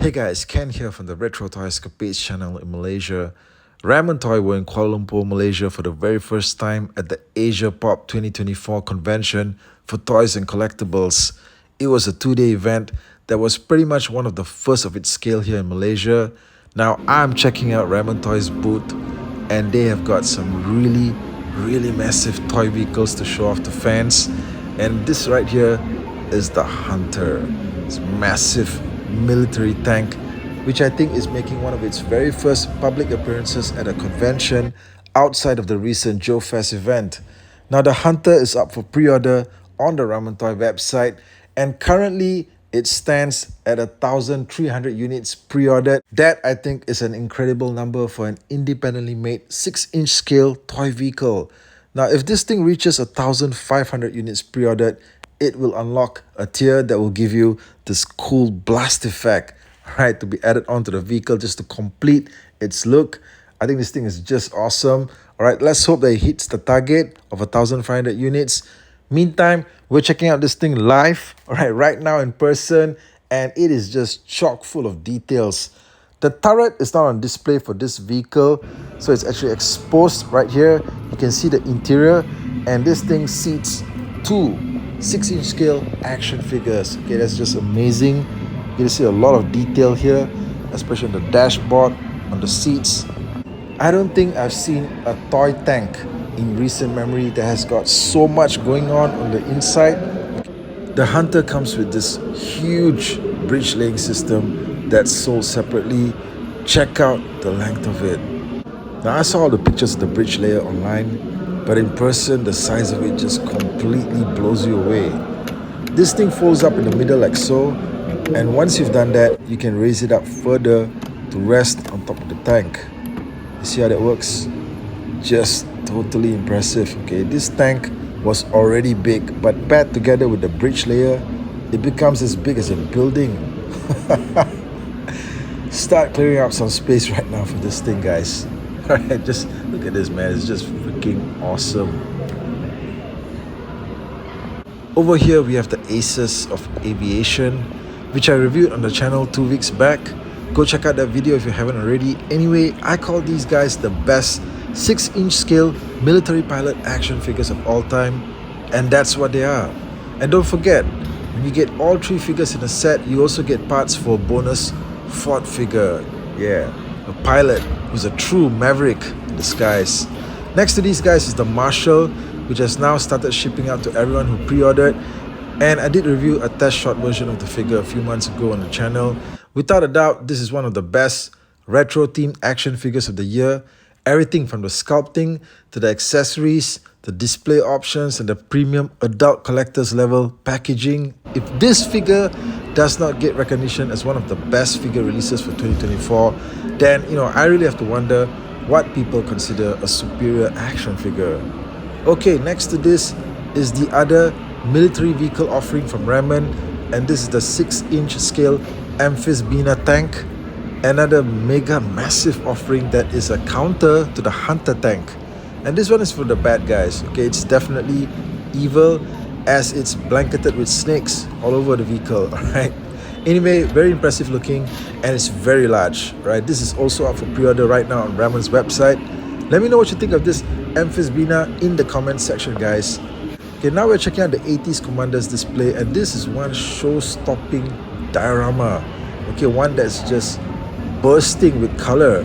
Hey guys, Ken here from the Retro Toy Escapades channel in Malaysia. Ramen Toy were in Kuala Lumpur, Malaysia for the very first time at the Asia Pop 2024 convention for toys and collectibles. It was a 2-day event that was pretty much one of the first of its scale here in Malaysia. Now I'm checking out Ramen Toy's booth and they have got some really massive toy vehicles to show off to fans. And this right here is the Hunter. It's massive military tank, which I think is making one of its very first public appearances at a convention outside of the recent Joe Fest event. Now the Hunter is up for pre-order on the Ramen Toy website, and currently it stands at 1,300 units pre-ordered. That I think is an incredible number for an independently made 6-inch scale toy vehicle. Now if this thing reaches 1,500 units pre-ordered, it will unlock a tier that will give you this cool blast effect, right, to be added onto the vehicle just to complete its look. I think this thing is just awesome. All right, let's hope that it hits the target of 1,500 units. Meantime, we're checking out this thing live, all right now in person, and it is just chock full of details. The turret is not on display for this vehicle, so it's actually exposed right here. You can see the interior, and this thing seats two 6-inch scale action figures. Okay, that's just amazing. You can see a lot of detail here, especially on the dashboard, on the seats. I don't think I've seen a toy tank in recent memory that has got so much going on the inside. The Hunter comes with this huge bridge laying system that's sold separately. Check out the length of it. Now I saw all the pictures of the bridge layer online, but in person the size of it just completely blows you away. This thing folds up in the middle like so, and once you've done that, you can raise it up further to rest on top of the tank. You see how that works? Just totally impressive. Okay, this tank was already big, but paired together with the bridge layer, it becomes as big as a building. Start clearing up some space right now for this thing, guys. Alright, just look at this, man. It's just freaking awesome. Over here we have the Aces of Aviation, which I reviewed on the channel 2 weeks back. Go check out that video if you haven't already. Anyway, I call these guys the best 6-inch scale military pilot action figures of all time, and that's what they are. And don't forget, when you get all 3 figures in a set, you also get parts for a bonus 4th figure. Yeah, a pilot who's a true maverick in disguise. Next to these guys is the Marshall, which has now started shipping out to everyone who pre-ordered, and I did review a test shot version of the figure a few months ago on the channel. Without a doubt, this is one of the best retro themed action figures of the year. Everything from the sculpting to the accessories, the display options, and the premium adult collector's level packaging. If this figure does not get recognition as one of the best figure releases for 2024, then I really have to wonder what people consider a superior action figure. Okay, next to this is the other military vehicle offering from Ramen, and this is the 6-inch scale Amphisbaena tank. Another mega massive offering that is a counter to the Hunter tank, and this one is for the bad guys. Okay, it's definitely evil as it's blanketed with snakes all over the vehicle. All right, anyway, very impressive looking, and it's very large. Right, this is also up for pre-order right now on Ramen's website. Let me know what you think of this Amphisbaena in the comment section, guys. Okay, now we're checking out the 80s Commanders display, and this is one show-stopping diorama. Okay, one that's just bursting with color.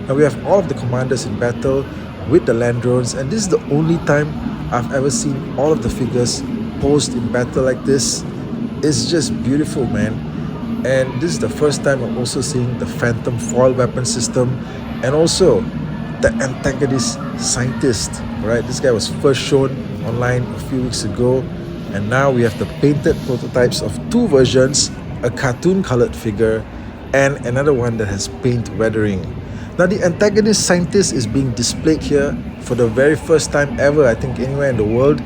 Now we have all of the commanders in battle with the land drones, and this is the only time I've ever seen all of the figures posed in battle like this. It's just beautiful, man. And this is the first time I'm also seeing the Phantom foil weapon system, and also the antagonist scientist. Right, this guy was first shown online a few weeks ago, and now we have the painted prototypes of 2 versions, a cartoon colored figure and another one that has paint weathering. Now the antagonist scientist is being displayed here for the very first time ever, I think, anywhere in the world.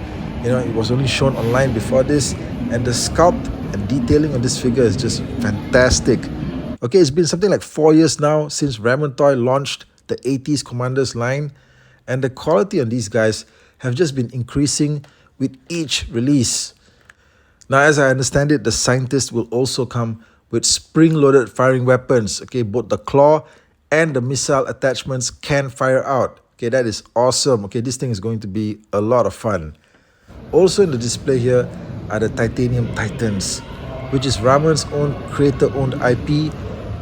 It was only shown online before this, and the sculpt and detailing on this figure is just fantastic. Okay, it's been something like 4 years now since Ramen Toy launched the 80s Commanders line, and the quality on these guys have just been increasing with each release. Now, as I understand it, the scientist will also come with spring-loaded firing weapons. Okay, both the claw and the missile attachments can fire out. Okay, that is awesome. Okay, this thing is going to be a lot of fun. Also in the display here are the Titanium Titans, which is Ramen's own creator-owned IP,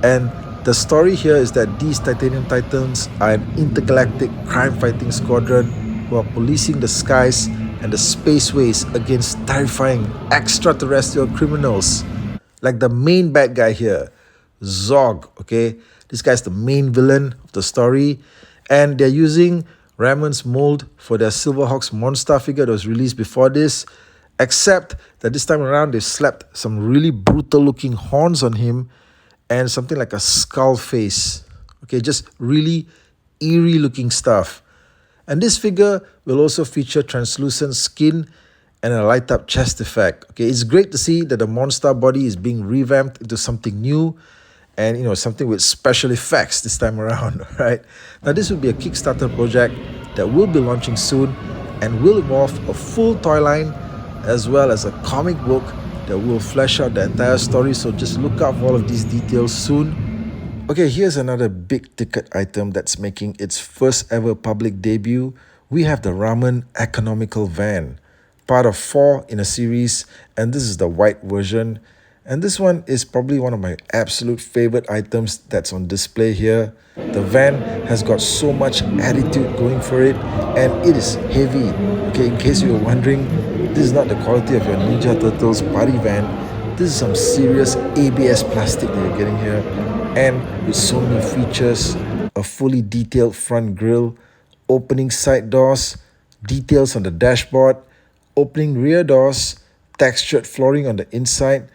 and the story here is that these Titanium Titans are an intergalactic crime-fighting squadron who are policing the skies and the spaceways against terrifying extraterrestrial criminals. Like the main bad guy here, Zog, okay? This guy's the main villain of the story, and they're using Ramen's mold for their Silverhawks monster figure that was released before this, except that this time around they slapped some really brutal looking horns on him and something like a skull face. Okay, just really eerie looking stuff. And this figure will also feature translucent skin and a light up chest effect. Okay, it's great to see that the monster body is being revamped into something new and something with special effects this time around, right? Now this will be a Kickstarter project that will be launching soon and will involve a full toy line as well as a comic book that will flesh out the entire story, so just look out for all of these details soon. Okay, here's another big ticket item that's making its first ever public debut. We have the Ramen Economical van, part of 4 in a series, and this is the white version. And this one is probably one of my absolute favorite items that's on display here. The van has got so much attitude going for it, and it is heavy. Okay, in case you were wondering, this is not the quality of your Ninja Turtles party van. This is some serious ABS plastic that you're getting here, and with so many features: a fully detailed front grille, opening side doors, details on the dashboard, opening rear doors, textured flooring on the inside,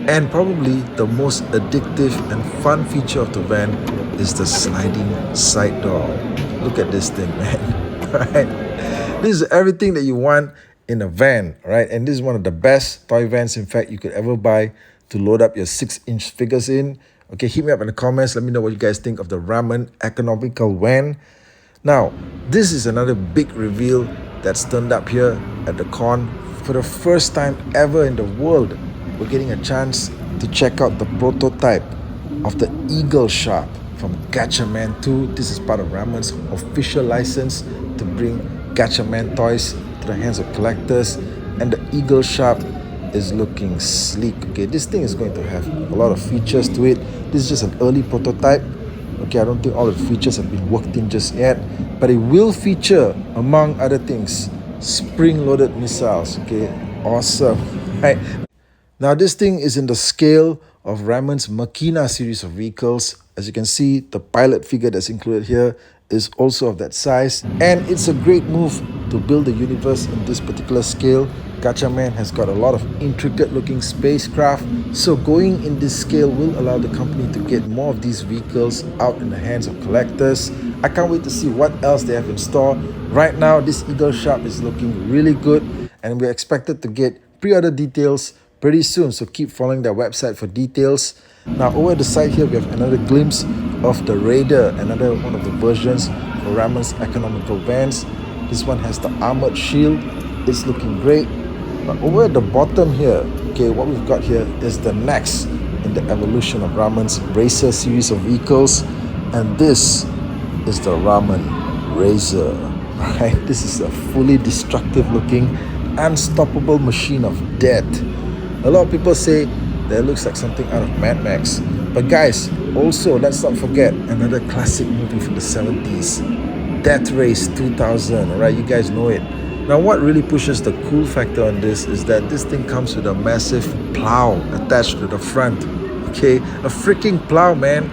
and probably the most addictive and fun feature of the van is the sliding side door. Look at this thing, man. Right? This is everything that you want in a van, right? And this is one of the best toy vans, in fact, you could ever buy to load up your 6-inch figures in. Okay, hit me up in the comments. Let me know what you guys think of the Ramen Economical van. Now, this is another big reveal that's turned up here at the con. For the first time ever in the world, we're getting a chance to check out the prototype of the Eagle Sharp from Gatchaman 2. This is part of Ramen's official license to bring Gatchaman toys to the hands of collectors, and the Eagle Sharp is looking sleek. Okay, this thing is going to have a lot of features to it. This is just an early prototype. Okay, I don't think all the features have been worked in just yet, but it will feature, among other things, spring-loaded missiles. Okay, awesome, right? Now this thing is in the scale of Ramen's Machina series of vehicles. As you can see, the pilot figure that's included here is also of that size, and it's a great move to build the universe in this particular scale. Gatchaman has got a lot of intricate looking spacecraft, so going in this scale will allow the company to get more of these vehicles out in the hands of collectors. I can't wait to see what else they have in store. Right now, this Eagle Sharp is looking really good, and we're expected to get pre-order details pretty soon, so keep following their website for details. Now over at the side here, we have another glimpse of the Raider, another one of the versions for Ramen's Economical vans. This one has the armored shield. It's looking great. But over at the bottom here, okay, what we've got here is the next in the evolution of Ramen's Razor series of vehicles, and this is the Ramen Razor. Right, this is a fully destructive looking, unstoppable machine of death. A lot of people say that it looks like something out of Mad Max. But guys, also let's not forget another classic movie from the 70s, Death Race 2000. Alright, you guys know it. Now what really pushes the cool factor on this is that this thing comes with a massive plow attached to the front. Okay, a freaking plow, man.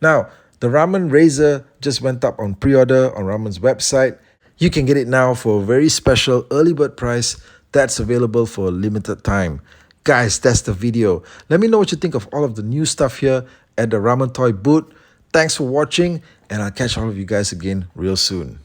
Now, the Ramen Razor just went up on pre-order on Ramen's website. You can get it now for a very special early bird price that's available for a limited time. Guys, that's the video. Let me know what you think of all of the new stuff here at the Ramen Toy booth. Thanks for watching, and I'll catch all of you guys again real soon.